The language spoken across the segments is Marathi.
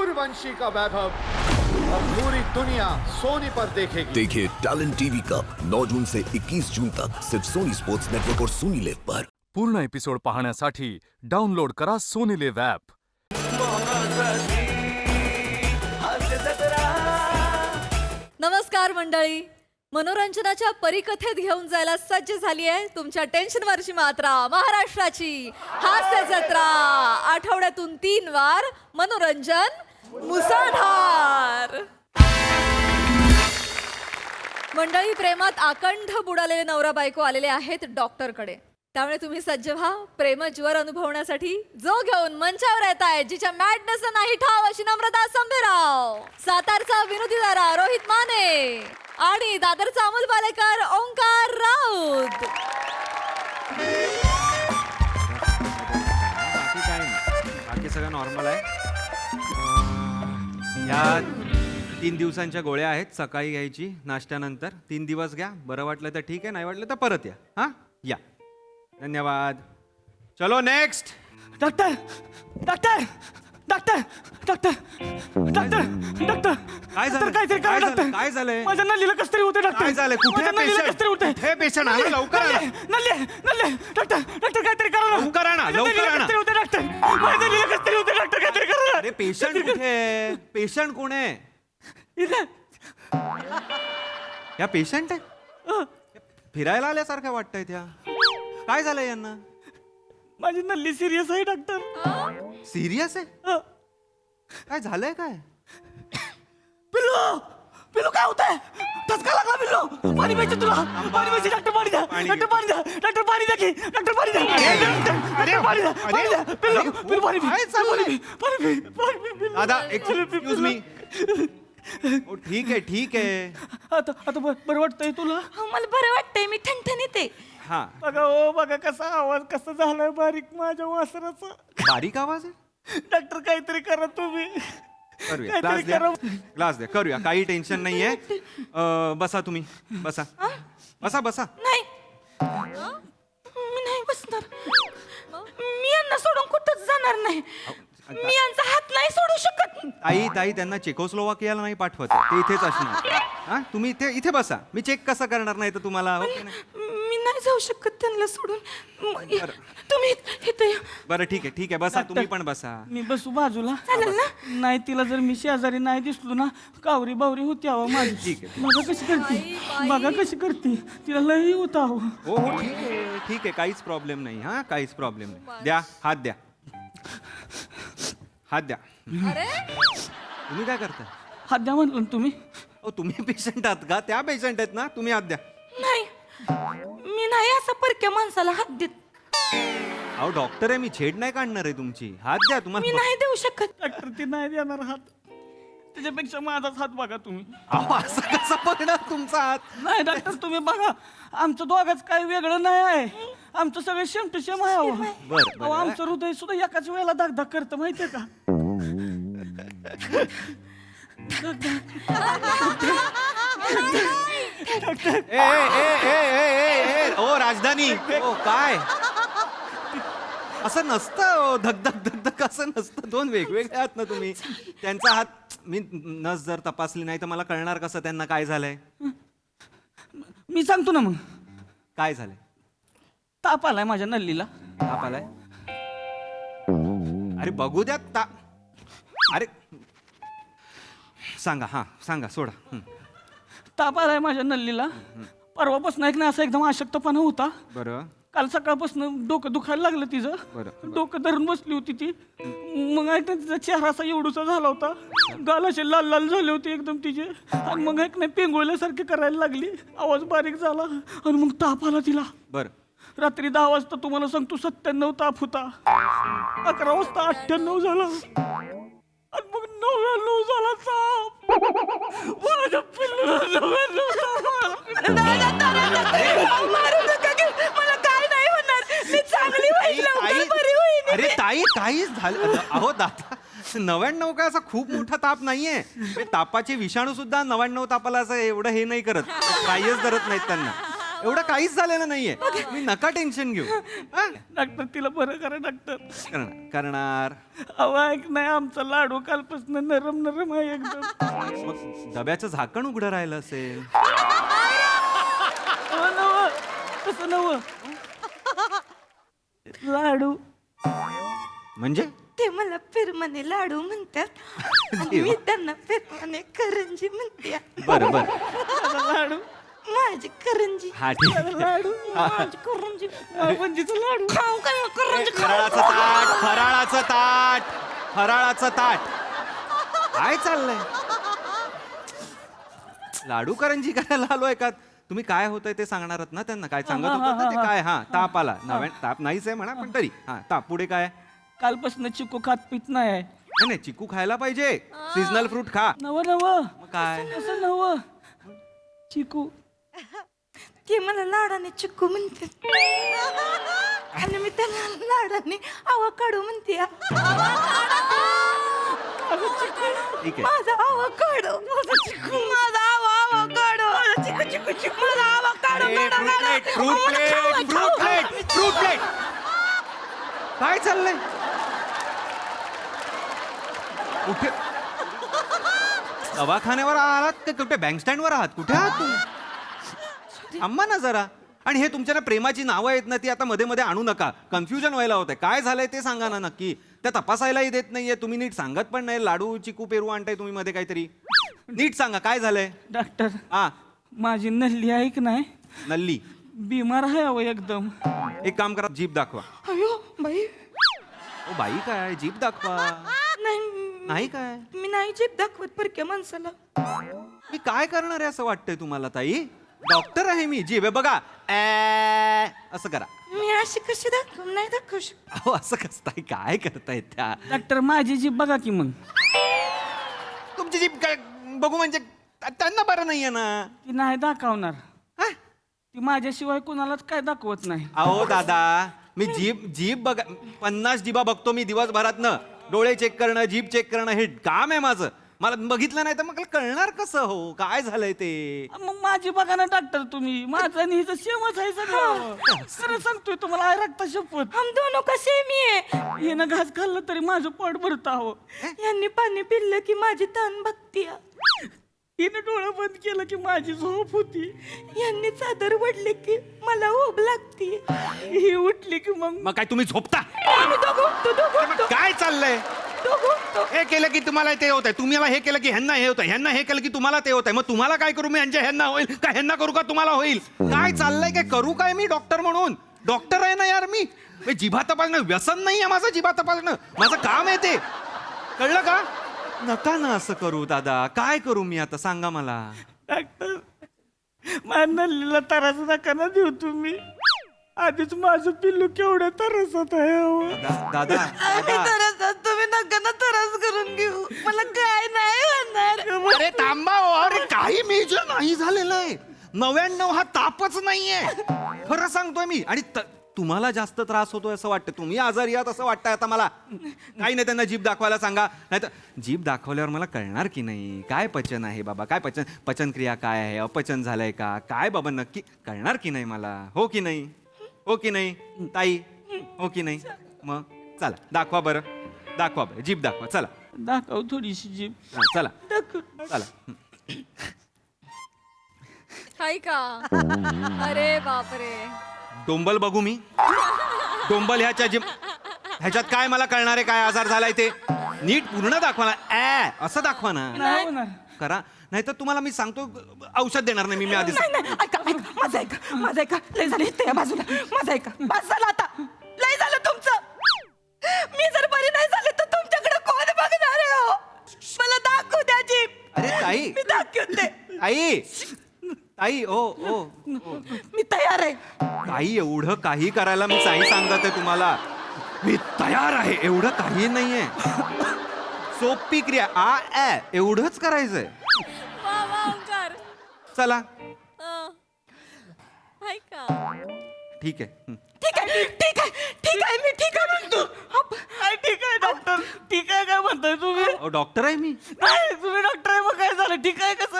सूर्यवंशी का वैभव अब पूरी दुनिया सोनी पर देखेगी। देखिए टैलेंट टीवी कप 9 जून से 21 जून तक सिर्फ सोनी स्पोर्ट्स नेटवर्क और सोनी लिव पर। पूर्ण एपिसोड पाहण्यासाठी डाउनलोड करा सोनी लिव्ह ॲप। नमस्कार मंडळी, मनोरंजनाच्या परिकथेत घेऊन जायला सज्ज झाली आहे तुमच्या टेन्शनवरची मात्रा, महाराष्ट्राची हास्य जत्रा। आठवड्यातून 3 वार मनोरंजन मुसळधार। मंडळी, प्रेमात आकंठ बुडालेले नवरा बायको आलेले आहेत डॉक्टरकडे, त्यामुळे तुम्ही सज्ज व्हा प्रेमज्वर अनुभवण्यासाठी। जो घेऊन मंचावर येत आहे, जिच्या मॅडनेस नाही ठाव अशी नम्रता संभेराव, सातारचा विनोदी दारा रोहित माने आणि दादरचा अमोल पालेकर ओंकार राऊत। बाकी काय नाही, बाकी सगळं नॉर्मल आहे। या 3 दिवसांच्या गोळ्या आहेत, सकाळी घ्यायची नाश्त्यानंतर। 3 दिवस घ्या, बरं वाटलं तर ठीक आहे, नाही वाटलं तर परत या। हां या, धन्यवाद। चलो next. Doctor doctor doctor doctor doctor doctor काय झालं? काहीतरी करा डॉक्टर। काय झालंय? माझ्या नल्लीला कसं तरी होते डॉक्टर। काय झालंय? कुठे माझ्या नल्लीला patient? कसं तरी होते। कुठे patient? आणा लवकर आणा। नल्ली नल्ली डॉक्टर डॉक्टर काहीतरी करा ना। लवकर आणा, माझ्या लवकर नल्लीला आणा। कसं तरी होते डॉक्टर। माझ्या नल्लीला कसं तरी होते डॉक्टर, काहीतरी करा ना। अरे पेशंट कुठे आहे? पेशंट कोण आहे? इथे या पेशंट आहे? फिरायला आल्यासारखं वाटतंय त्या। काय झालंय यांना? माझी नल्ली सिरियस आहे डॉक्टर। सिरियस आहे? काय झालंय काय? पिल्लू पिल्लू काय होतंय? ठसका लागला पिल्लू। पाणी पाहिजे तुला? पाणी पाहिजे डॉक्टर, पाणी द्या डॉक्टर, पाणी द्या डॉक्टर, पाणी द्या की डॉक्टर, पाणी द्या डॉक्टर, पाणी द्या पाणी द्या पिल्लू पिल्लू, पाणी काय चाललंय? पाणी पिल्लू। दादा एक्सक्यूज मी। ओ ठीक आहे ठीक आहे। आता आता बरं वाटतंय तुला? मला बरं वाटतंय, मी ठणठणीत आहे। हा, बघा ओ बघा कसा आवाज कसा झालाय बारीक माझ्या वासराचा। बारीक आवाज आहे। डॉक्टर काहीतरी करा तुम्ही, करूया, काहीतरी ग्लास द्या, करा। ग्लास द्या, करूया, काही टेन्शन नाहीये। बसा तुम्ही, बसा बसा बसा। नाही, मी नाही बसणार। मी यांना सोडून कुठंच जाणार नाही। मी यांचा हात नाही सोडू शकत। ताई ताई त्यांना चेकोस्लोवाकियाला नाही पाठवत, ते इथेच असणार। हा, तुम्ही इथे इथे बसा, मी चेक कसं करणार नाही तर तुम्हाला? हो की नाही? मी नाही जाऊ शकत त्यांना सोडून। तुम्ही इथे या। बरं ठीक आहे ठीक आहे, बसा तुम्ही पण बसा। मी बसू बाजूला? चालेल ना? नाही, तिला जर मी शेजारी नाही दिसलो ना, कावरी बावरी होती अहो माझी। ठीक आहे। बघा कशी करते, बघा कशी करते, तिला लई होता अहो। हो हो ठीक आहे, काहीच प्रॉब्लेम नाही। हा, काहीच प्रॉब्लेम नाही। द्या हात द्या, हात द्या। अरे तुम्ही काय करता? हात द्या म्हणलं ना तुम्ही। ओ तुम्ही पेशंट आहात का? त्या पेशंट आहेत ना, तुम्ही हात द्या। नाही, मी नाही असं परक्या माणसाला हात देत। अहो डॉक्टर आहे मी, छेड नाही काढणार आहे तुमची। हात द्या मी तुम्हाला। नाही देऊ शकत। डॉक्टर ती नाही देणार हात, त्याच्यापेक्षा माझाच हात बघा तुम्ही। अहो असं कसं पकडणार तुमचा हात? नाही डॉक्टर तुम्ही बघा, आमचं दोघाच काही वेगळं नाही आहे, आमचं सगळं शेम टू शेम आहे अहो। बरं अहो आमचं हृदय सुद्धा एकाच वेळेला धक करतं माहितीये का? ए ए ए ए ए ए ओ राजधानी, ओ काय असं नसतं? धक धक धक धक असं नसतं। 2 वेगवेगळे आहात ना तुम्ही। त्यांचा हात मी नस जर तपासली नाही तर मला कळणार कसं त्यांना काय झालंय? मी सांगतो ना मग, काय झालंय? ताप आलाय माझ्या नल्लीला। ताप आलाय? अरे बघू द्या अरे सांगा, हा सांगा, सोडा। ताप आलाय माझ्या नल्लीला। परवापासून एक नाही, असा एकदम अशक्तपणा होता। बरं काल सकाळपासून डोकं दुखायला लागलं तिचं। बरं. डोकं धरून बसली होती ती। मग ऐक ना, तिचा चेहरा असा एवढूसा झाला होता, गाल असे लाल लाल झाले होते एकदम तिचे। आणि मग ऐक नाही, पेंगोळल्यासारखी करायला लागली, आवाज बारीक झाला आणि मग ताप आला तिला। बरं रात्री 10 वाजता तुम्हाला सांगतो 97 ताप होता। 11 वाजता 98 झाला आणि मग 99 झाला ताप। माझ्या पिल्लूला 99 ताप आला। मारू नका की, मला काय नाही होणार। मी चांगली होईल, लवकर बरी होईल। अरे ताई काहीच झालं? अहो दादा, 99 काय असा खूप मोठा ताप नाहीये। तापाचे विषाणू सुद्धा 99 तापाला असं एवढं हे नाही करत, काहीच धरत नाहीत त्यांना। एवढं काहीच झालेलं नाहीये मी नका टेन्शन घेऊ हा? डॉक्टर तिला बरं करा डॉक्टर. करणार अहो ऐक नाही आमचा लाडू कालपासून नरम नरम आहे एकदम. मग डब्याचं झाकण उघडं राहिलं असेल. अहो, नवं तसं नवं लाडू म्हणजे ते मला फिरमाने लाडू म्हणतात आणि मी त्यांना फिरमाने करंजी म्हणते. बरं बरं लाडू माझी करंजी हा ठीक आहे. लाडू माझी करंजी पंजीचा लाडू खाऊ काय करंजी फराळाचं ताट फराळाचं ताट फराळाचं ताट काय चाललंय लाडू करंजी करायला आलोय का तुम्ही काय होतंय ते सांगणार आहात ना त्यांना काय सांगत होता ना ते काय हा ताप आला ताप नाहीच आहे म्हणा पण तरी हा ताप पुढे काय कालपासून चिकू खात पित नाही आहे. नाही नाही, चिकू खायला पाहिजे सीजनल फ्रूट खा नवं नवं मग काय असं नवं चिकू ते मला लाडाने चिक्कू म्हणते आणि मी त्याला लाडाने आवाकाडो म्हणते. ठीक आहे माझा आवाकाडो माझा चिक्कू माझा आवाकाडो माझा चिक्कू चिक्कू चिक्कू माझा आवाकाडो फ्रूट प्लेट काय चाललंय कुठे दवाखान्यावर आहात का कुठे बँक स्टँडवर आहात कुठे आहात तुम्ही आम्हा ना जरा आणि हे तुमच्या ना प्रेमाची नावं आहेत ना ती आता मध्ये मध्ये आणू नका कन्फ्युजन व्हायला होतंय काय झालंय ते सांगा ना नक्की त्या तपासायलाही देत नाहीये तुम्ही नीट सांगत पण नाही लाडू चिकू पेरू आणताय तुम्ही मध्ये काहीतरी नीट सांगा काय झालंय डॉक्टर हा माझी नल्ली ऐक नाही नल्ली बिमार आहे अहो एकदम. एक काम करा जीभ दाखवा अयो बाई ओ बाई काय जीभ दाखवा नाही नाही काय मी नाही जीभ दाखवत परक्या माणसाला. मी काय करणार आहे असं वाटतंय तुम्हाला ताई डॉक्टर आहे मी जीभ आहे बघा असं करा मी अशी कशी दाखव नाही दाखवू शकत. अहो असं कसं ताई काय करताय त्या डॉक्टर माझी जीभ बघा की मग. तुमची जीभ काय बघू म्हणजे त्यांना बरं नाहीये ना ती नाही दाखवणार. हा? ती माझ्याशिवाय कुणालाच काय दाखवत नाही. अहो दादा मी जीभ बघा 50 जिभा बघतो मी दिवसभरातनं डोळे चेक करणं जीभ चेक करणं हे काम आहे माझं मला बघितलं नाही तर मग कळणार कसं हो काय झालंय ते मग माझी बघा ना डॉक्टर तुम्ही माझं आणि हिचं सेमच आहे सगळं. खरं सांगतोय तुम्हाला आहे रक्त शपथ. हम दोनों का सेम ही है. हिनं घास खाल्लं तरी माझं पोट भरतं अहो. यांनी पाणी पिल्लं की माझी ताण बघती. हिनं डोळं बंद केलं की माझी झोप होती. यांनी चादर वडले की मला ऊब लागती. ही उठली की मग काय तुम्ही झोपता आम्ही दोघं उठतो दोघं उठतो काय चाललंय दोघं उठतो. हे केलं की तुम्हाला ते होत आहे तुम्हाला हे केलं की ह्यांना हे होतं ह्यांना हे केलं की तुम्हाला ते होत आहे मग तुम्हाला काय करू मी ह्यांच्या ह्यांना होईल का ह्यांना करू का तुम्हाला होईल काय चाललंय काय करू काय मी डॉक्टर म्हणून डॉक्टर आहे ना यार मी जिभा तपासणं व्यसन नाही आहे माझं जिभा तपासणं माझं काम आहे ते कळलं का नका ना असं करू दादा काय करू मी आता सांगा मला डॉक्टर माझ्या नल्लीला त्रास नका ना देऊ तुम्ही. आधीच माझं पिल्लू केवढ्या त्रासात आहे अहो. दादा आम्ही तरस तुम्ही नका ना तरस करून घेऊ मला काय नाही होणार. अरे थांबा हो, अरे काही मेजर नाही झालेलं आहे 99 हा तापच नाहीये खरं सांगतोय मी आणि तुम्हाला जास्त त्रास होतोय असं वाटतं तुम्ही आजारी आहात असं वाटतंय आता मला काही नाही त्यांना जीभ दाखवायला सांगा नाही तर जीभ दाखवल्यावर मला कळणार की नाही काय पचन आहे बाबा काय पचनक्रिया काय आहे अपचन झालंय का काय बाबा नक्की कळणार की नाही मला हो की नाही ताई हो की नाही मग चला दाखवा बरं जीभ दाखवा चला दाखव थोडीशी जीभ. हा, चला हाय का अरे बापरे डोंबल बघू मी डोंबल ह्याच्यात काय मला कळणार आहे काय आजार झालाय ते नीट पूर्ण दाखवा ना असं दाखवा ना नाही होणार. करा नाही तर तुम्हाला मी सांगतो औषध देणार नाही मी आधीच नाही नाही ऐका माझं ऐका लय झालं इथे या बाजूला माझं ऐका बस झालं आता लय झालं तुमचं. मी जर बरी नाही झाले तर तुमच्याकडे कोण बघणार आहे हो मला दाखवू द्या जीभ. अरे ताई मी दाखवते ताई ओ मी तयार आहे. ताई एवढं काही करायला मी काही सांगत आहे तुम्हाला मी तयार आहे एवढं काही नाहीये सोपी क्रिया एवढंच करायचंय वा वा ओंकार. चला हाय का ठीक आहे ठीक आहे मी ठीक आहे म्हणतो. काय ठीक आहे डॉक्टर ठीक आहे काय म्हणताय तुम्ही. डॉक्टर आहे मी नाही तुम्ही डॉक्टर आहे मग काय झालं ठीक आहे कसं.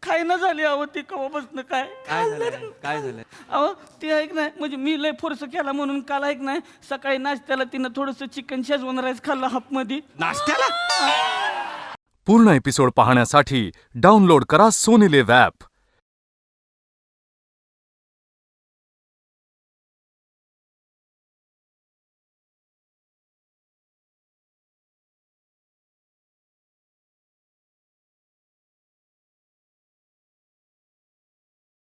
खायना झाली अहो ती कवापासनं काय काय झालं अहो ती ऐक नाही म्हणजे मी लय फोर्स केला म्हणून काल ऐक नाही सकाळी नाश्त्याला तिनं थोडंसं चिकन शेजवान राईस खाल्ला हाफमध्ये. नाश्त्याला पूर्ण एपिसोड पाहण्यासाठी डाउनलोड करा सोनी लिव्ह ॲप.